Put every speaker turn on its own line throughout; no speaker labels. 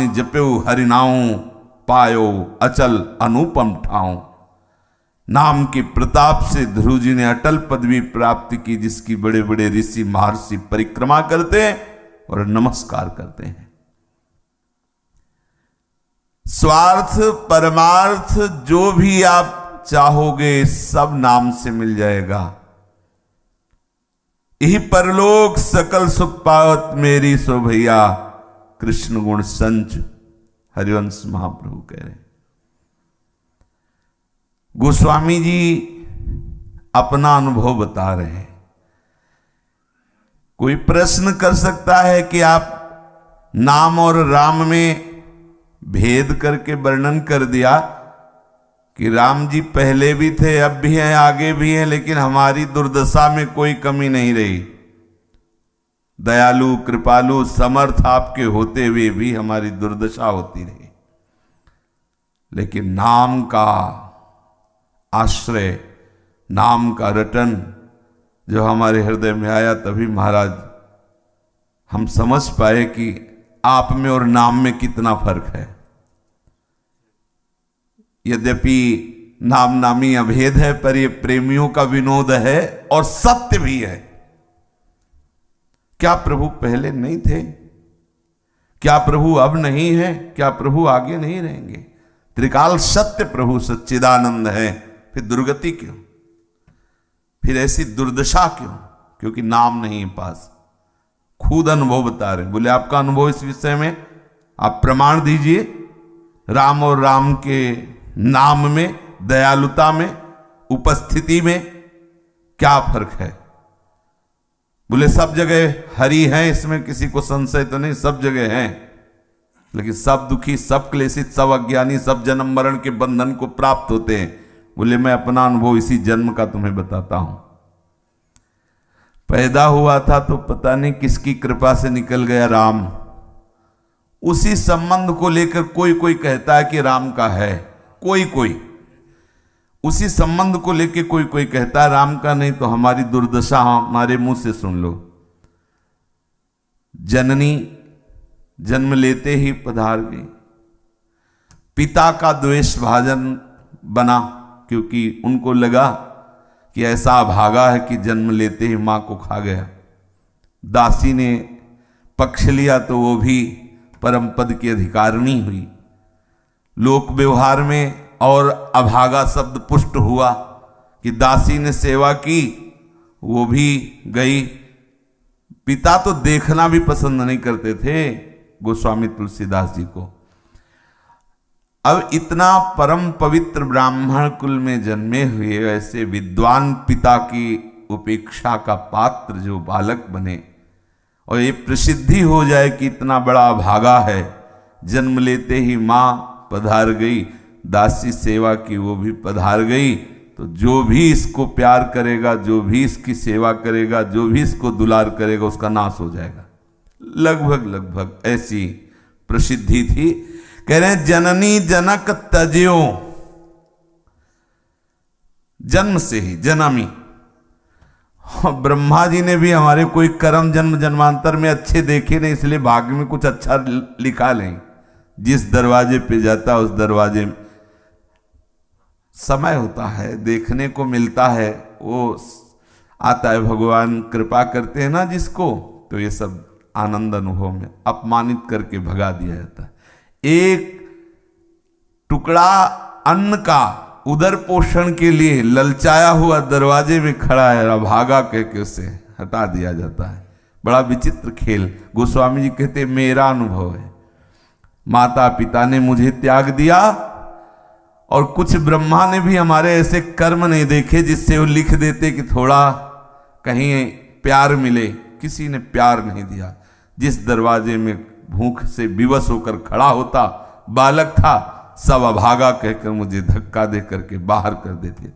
मानि जप्यो हरिनाऊं, पायो अचल अनुपम ठाऊं। नाम के प्रताप से ध्रुव जी ने अटल पदवी प्राप्त की, जिसकी बड़े बड़े ऋषि महर्षि परिक्रमा करते हैं और नमस्कार करते हैं। स्वार्थ परमार्थ जो भी आप चाहोगे सब नाम से मिल जाएगा। यही परलोक सकल सुख पावत मेरी सो भैया, कृष्ण गुण संच हरिवंश महाप्रभु कह रहे। गोस्वामी जी अपना अनुभव बता रहे हैं। कोई प्रश्न कर सकता है कि आप नाम और राम में भेद करके वर्णन कर दिया कि राम जी पहले भी थे, अब भी हैं, आगे भी हैं, लेकिन हमारी दुर्दशा में कोई कमी नहीं रही। दयालु कृपालु समर्थ आपके होते हुए भी हमारी दुर्दशा होती रही। लेकिन नाम का आश्रय, नाम का रटन जो हमारे हृदय में आया, तभी महाराज हम समझ पाए कि आप में और नाम में कितना फर्क है। यद्यपि नाम नामी अभेद है, पर यह प्रेमियों का विनोद है और सत्य भी है। क्या प्रभु पहले नहीं थे? क्या प्रभु अब नहीं है? क्या प्रभु आगे नहीं रहेंगे? त्रिकाल सत्य प्रभु सच्चिदानंद है, फिर दुर्गति क्यों? फिर ऐसी दुर्दशा क्यों? क्योंकि नाम नहीं है पास। खुद अनुभव बता रहे, बोले आपका अनुभव इस विषय में आप प्रमाण दीजिए। राम और राम के नाम में, दयालुता में, उपस्थिति में क्या फर्क है? बोले सब जगह हरि है, इसमें किसी को संशय तो नहीं, सब जगह है, लेकिन सब दुखी, सब क्लेशित, सब अज्ञानी, सब जन्म मरण के बंधन को प्राप्त होते हैं। बोले मैं अपना अनुभव इसी जन्म का तुम्हें बताता हूं। पैदा हुआ था तो पता नहीं किसकी कृपा से निकल गया राम। उसी संबंध को लेकर कोई कोई कहता है कि राम का है, कोई कोई उसी संबंध को लेकर कोई कोई कहता है राम का नहीं। तो हमारी दुर्दशा हमारे मुंह से सुन लो। जननी जन्म लेते ही पधार गई, पिता का द्वेष भाजन बना, क्योंकि उनको लगा कि ऐसा अभागा है कि जन्म लेते ही मां को खा गया। दासी ने पक्ष लिया तो वो भी परम पद की अधिकारिणी हुई। लोक व्यवहार में और अभागा शब्द पुष्ट हुआ कि दासी ने सेवा की, वो भी गई। पिता तो देखना भी पसंद नहीं करते थे गोस्वामी तुलसीदास जी को। अब इतना परम पवित्र ब्राह्मण कुल में जन्मे हुए ऐसे विद्वान पिता की उपेक्षा का पात्र जो बालक बने, और ये प्रसिद्धि हो जाए कि इतना बड़ा भागा है, जन्म लेते ही मां पधार गई, दासी सेवा की वो भी पधार गई, तो जो भी इसको प्यार करेगा, जो भी इसकी सेवा करेगा, जो भी इसको दुलार करेगा, उसका नाश हो जाएगा। लगभग लगभग ऐसी प्रसिद्धि थी। कह रहे हैं जननी जनक तज्यो, जन्म से ही जन्मी। ब्रह्मा जी ने भी हमारे कोई कर्म जन्म जन्मांतर में अच्छे देखे नहीं, इसलिए भाग्य में कुछ अच्छा लिखा नहीं। जिस दरवाजे पे जाता उस दरवाजे में समय होता है, देखने को मिलता है, वो आता है। भगवान कृपा करते हैं ना जिसको, तो ये सब आनंद अनुभव में अपमानित करके भगा दिया जाता है। एक टुकड़ा अन्न का उदर पोषण के लिए ललचाया हुआ दरवाजे में खड़ा है, भागा कह के उसे हटा दिया जाता है। बड़ा विचित्र खेल। गोस्वामी जी कहते मेरा अनुभव है, माता पिता ने मुझे त्याग दिया, और कुछ ब्रह्मा ने भी हमारे ऐसे कर्म नहीं देखे जिससे वो लिख देते कि थोड़ा कहीं प्यार मिले। किसी ने प्यार नहीं दिया। जिस दरवाजे में भूख से विवश होकर खड़ा होता बालक था, सब अभागा कहकर मुझे धक्का दे करके बाहर कर देते।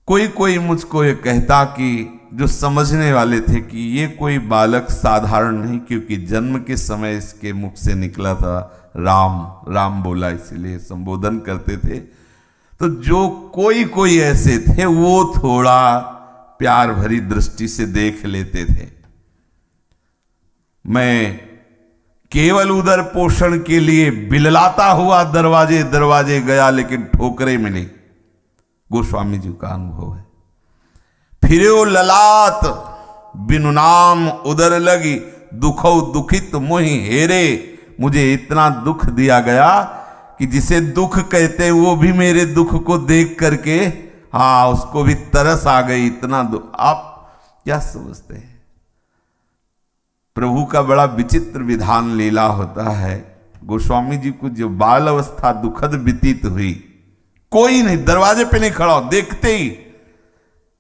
कोई कोई मुझको ये कहता कि जो समझने वाले थे कि ये कोई बालक साधारण नहीं, क्योंकि जन्म के समय इसके मुख से निकला था राम, राम बोला, इसीलिए संबोधन करते थे। तो जो कोई कोई ऐसे थे वो थोड़ा प्यार भरी दृष्टि से देख लेते थे। मैं केवल उदर पोषण के लिए बिललाता हुआ दरवाजे दरवाजे गया, लेकिन ठोकरें मिली। गोस्वामी जी का अनुभव है। फिरो ललाट बिनु नाम उदर लगी, दुखो दुखित मोहि हेरे। मुझे इतना दुख दिया गया कि जिसे दुख कहते वो भी मेरे दुख को देख करके उसको भी तरस आ गई। इतना दुख। आप क्या समझते हैं? प्रभु का बड़ा विचित्र विधान लीला होता है। गोस्वामी जी को जो बाल अवस्था दुखद व्यतीत हुई, कोई नहीं दरवाजे पे नहीं खड़ा हो,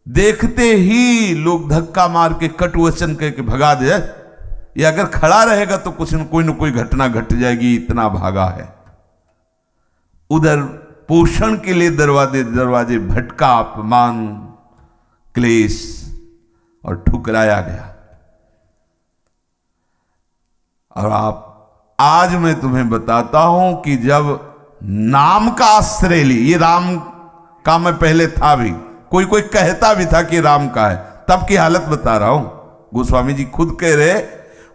देखते ही लोग धक्का मार के कटु वचन कह के भगा दे। ये अगर खड़ा रहेगा तो कुछ न कोई घटना घट जाएगी, इतना भागा है। उधर पोषण के लिए दरवाजे दरवाजे भटका, अपमान क्लेश और ठुकराया गया। और आज मैं तुम्हें बताता हूं कि जब नाम का आश्रय ली, ये राम का मैं पहले था भी, कोई कहता भी था कि राम का है, तब की हालत बता रहा हूं। गोस्वामी जी खुद कह रहे,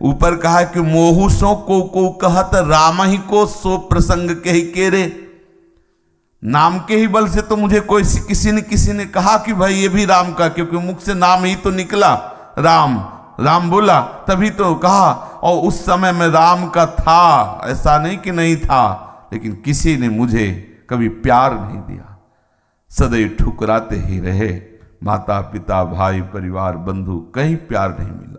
ऊपर कहा कि मोहू सो को कहत राम ही को सो प्रसंग के ही केरे। नाम के ही बल से तो मुझे किसी ने कहा कि भाई ये भी राम का, क्योंकि मुख से नाम ही तो निकला, राम बोला तभी तो कहा। और उस समय मैं राम का था, ऐसा नहीं कि नहीं था, लेकिन किसी ने मुझे कभी प्यार नहीं दिया, सदैव ठुकराते ही रहे। माता पिता भाई परिवार बंधु, कहीं प्यार नहीं मिला।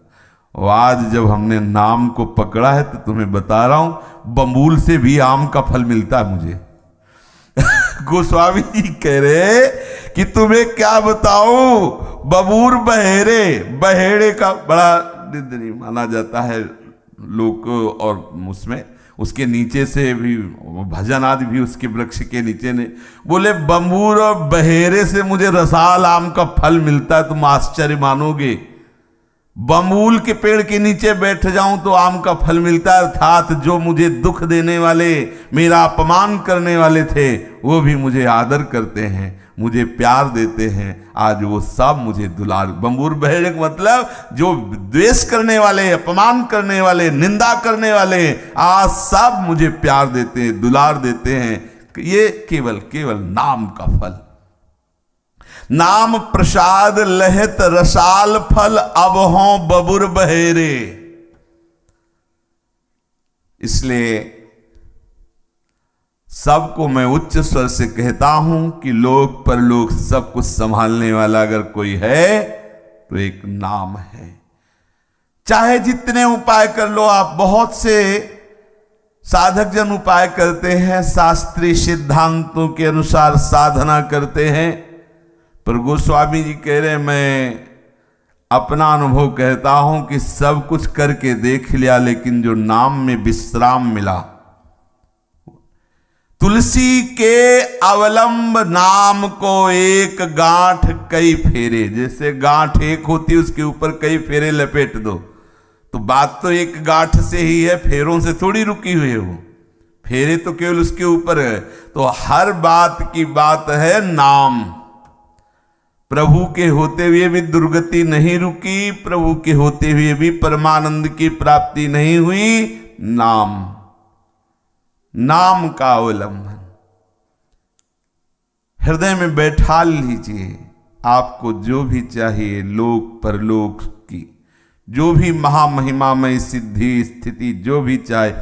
और आज जब हमने नाम को पकड़ा है तो तुम्हें बता रहा हूं, बबूल से भी आम का फल मिलता है मुझे। गोस्वामी जी कह रहे कि तुम्हें क्या बताऊं, बबूर बहेड़े का बड़ा निंदनीय माना जाता है लोग, और उसमें उसके नीचे से भी भजन आदि भी उसके वृक्ष के नीचे ने बोले, बबूर और बहेरे से मुझे रसाल आम का फल मिलता है। तुम आश्चर्य मानोगे, बबूल के पेड़ के नीचे बैठ जाऊं तो आम का फल मिलता है। अर्थात जो मुझे दुख देने वाले, मेरा अपमान करने वाले थे, वो भी मुझे आदर करते हैं, मुझे प्यार देते हैं। आज वो सब मुझे दुलार, बबूर बहेड़े का मतलब जो द्वेष करने वाले, अपमान करने वाले, निंदा करने वाले, आज सब मुझे प्यार देते हैं, दुलार देते हैं। ये केवल नाम का फल। नाम प्रसाद लहत रसाल फल, अब हों बबुर बहेरे। इसलिए सबको मैं उच्च स्वर से कहता हूं कि लोक परलोक सब कुछ संभालने वाला अगर कोई है तो एक नाम है। चाहे जितने उपाय कर लो आप, बहुत से साधक जन उपाय करते हैं, शास्त्रीय सिद्धांतों के अनुसार साधना करते हैं, पर गोस्वामी जी कह रहे, मैं अपना अनुभव कहता हूं कि सब कुछ करके देख लिया, लेकिन जो नाम में विश्राम मिला, तुलसी के अवलंब नाम को एक गांठ कई फेरे। जैसे गांठ एक होती है, उसके ऊपर कई फेरे लपेट दो, तो बात तो एक गांठ से ही है, फेरों से थोड़ी रुकी हुई है। वो फेरे तो केवल उसके ऊपर है। तो हर बात की बात है नाम। प्रभु के होते हुए भी दुर्गति नहीं रुकी, प्रभु के होते हुए भी परमानंद की प्राप्ति नहीं हुई। नाम का अवलंबन हृदय में बैठा लीजिए। आपको जो भी चाहिए, लोक परलोक की जो भी महामहिमामय सिद्धि स्थिति जो भी चाहे,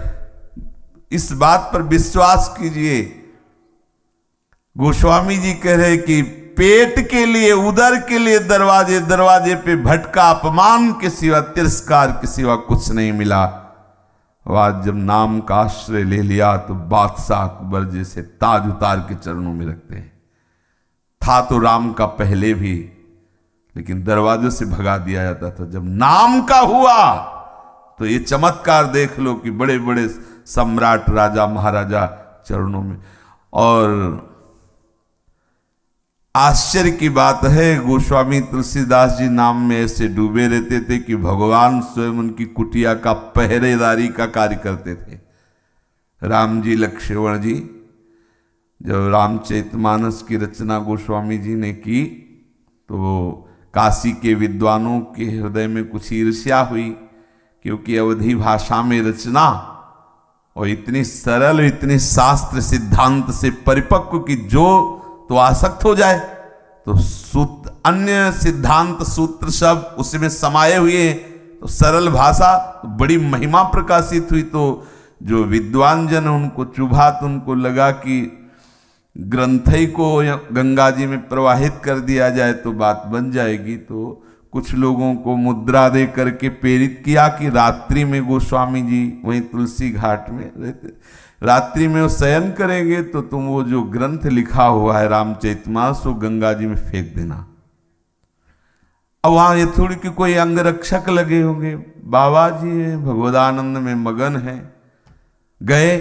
इस बात पर विश्वास कीजिए। गोस्वामी जी कह रहे कि पेट के लिए, उदर के लिए दरवाजे दरवाजे पे भटका, अपमान के सिवा, तिरस्कार के सिवा कुछ नहीं मिला। आज जब नाम का आश्रय ले लिया तो बादशाह अकबर जैसे ताज उतार के चरणों में रखते हैं। था तो राम का पहले भी, लेकिन दरवाजों से भगा दिया जाता था। जब नाम का हुआ तो ये चमत्कार देख लो कि बड़े बड़े सम्राट, राजा महाराजा चरणों में। और आश्चर्य की बात है, गोस्वामी तुलसीदास जी नाम में ऐसे डूबे रहते थे कि भगवान स्वयं उनकी कुटिया का पहरेदारी का कार्य करते थे। राम जी, लक्ष्मण जी, जब रामचरितमानस की रचना गोस्वामी जी ने की तो काशी के विद्वानों के हृदय में कुछ ईर्ष्या हुई कि क्योंकि अवधी भाषा में रचना और इतनी सरल, इतनी शास्त्र सिद्धांत से परिपक्व कि जो तो आसक्त हो जाए, तो सूत्र, अन्य सिद्धांत सूत्र सब उसमें समाये हुए हैं, तो सरल भाषा, तो बड़ी महिमा प्रकाशित हुई। तो जो विद्वान जन उनको चुभा, तो उनको लगा कि ग्रंथ ही को गंगा जी में प्रवाहित कर दिया जाए तो बात बन जाएगी। तो कुछ लोगों को मुद्रा दे करके प्रेरित किया कि रात्रि में गोस्वामी जी वहीं तुलसी घाट में रहते, रात्रि में वो शयन करेंगे तो तुम वो जो ग्रंथ लिखा हुआ है रामचरितमानस वो गंगा जी में फेंक देना। अब वहां ये थोड़ी कि कोई अंगरक्षक लगे होंगे, बाबा जी भगवदानंद में मगन है। गए,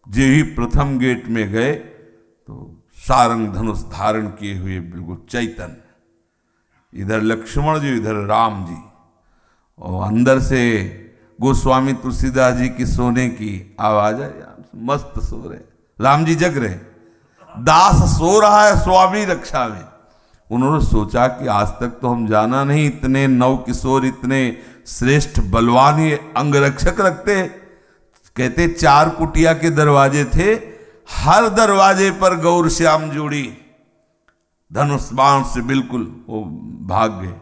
जो ही प्रथम गेट में गए तो सारंग धनुष धारण किए हुए बिल्कुल चैतन्य, इधर लक्ष्मण जी इधर राम जी, और अंदर से गोस्वामी तुलसीदास जी की सोने की आवाज है, मस्त सो रहे, राम जी जग रहे, दास सो रहा है स्वामी रक्षा में। उन्होंने सोचा कि आज तक तो हम जाना नहीं इतने नव किशोर, इतने श्रेष्ठ बलवान ये अंगरक्षक रखते। कहते 4 कुटिया के दरवाजे थे, हर दरवाजे पर गौर श्याम जोड़ी धनुष बाण से बिल्कुल वो भाग गए।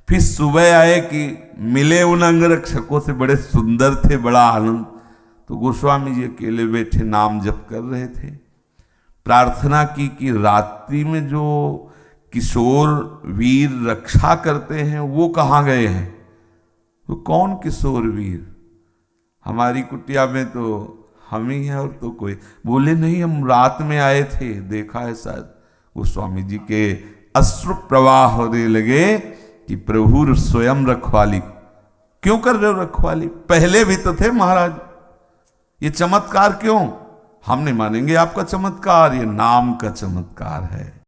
फिर सुबह आए कि मिले उन अंगरक्षकों से, बड़े सुंदर थे, बड़ा आनंद। तो गोस्वामी जी अकेले बैठे नाम जप कर रहे थे, प्रार्थना की कि रात्रि में जो किशोर वीर रक्षा करते हैं वो कहाँ गए हैं। तो कौन किशोर वीर, हमारी कुटिया में तो हम ही हैं और तो कोई। बोले नहीं, हम रात में आए थे, देखा है शायद। गोस्वामी जी के अश्रु प्रवाह होने लगे कि प्रभु स्वयं रखवाली क्यों कर रहे हो, रखवाली पहले भी तो थे महाराज, ये चमत्कार क्यों। हम नहीं मानेंगे आपका चमत्कार, ये नाम का चमत्कार है।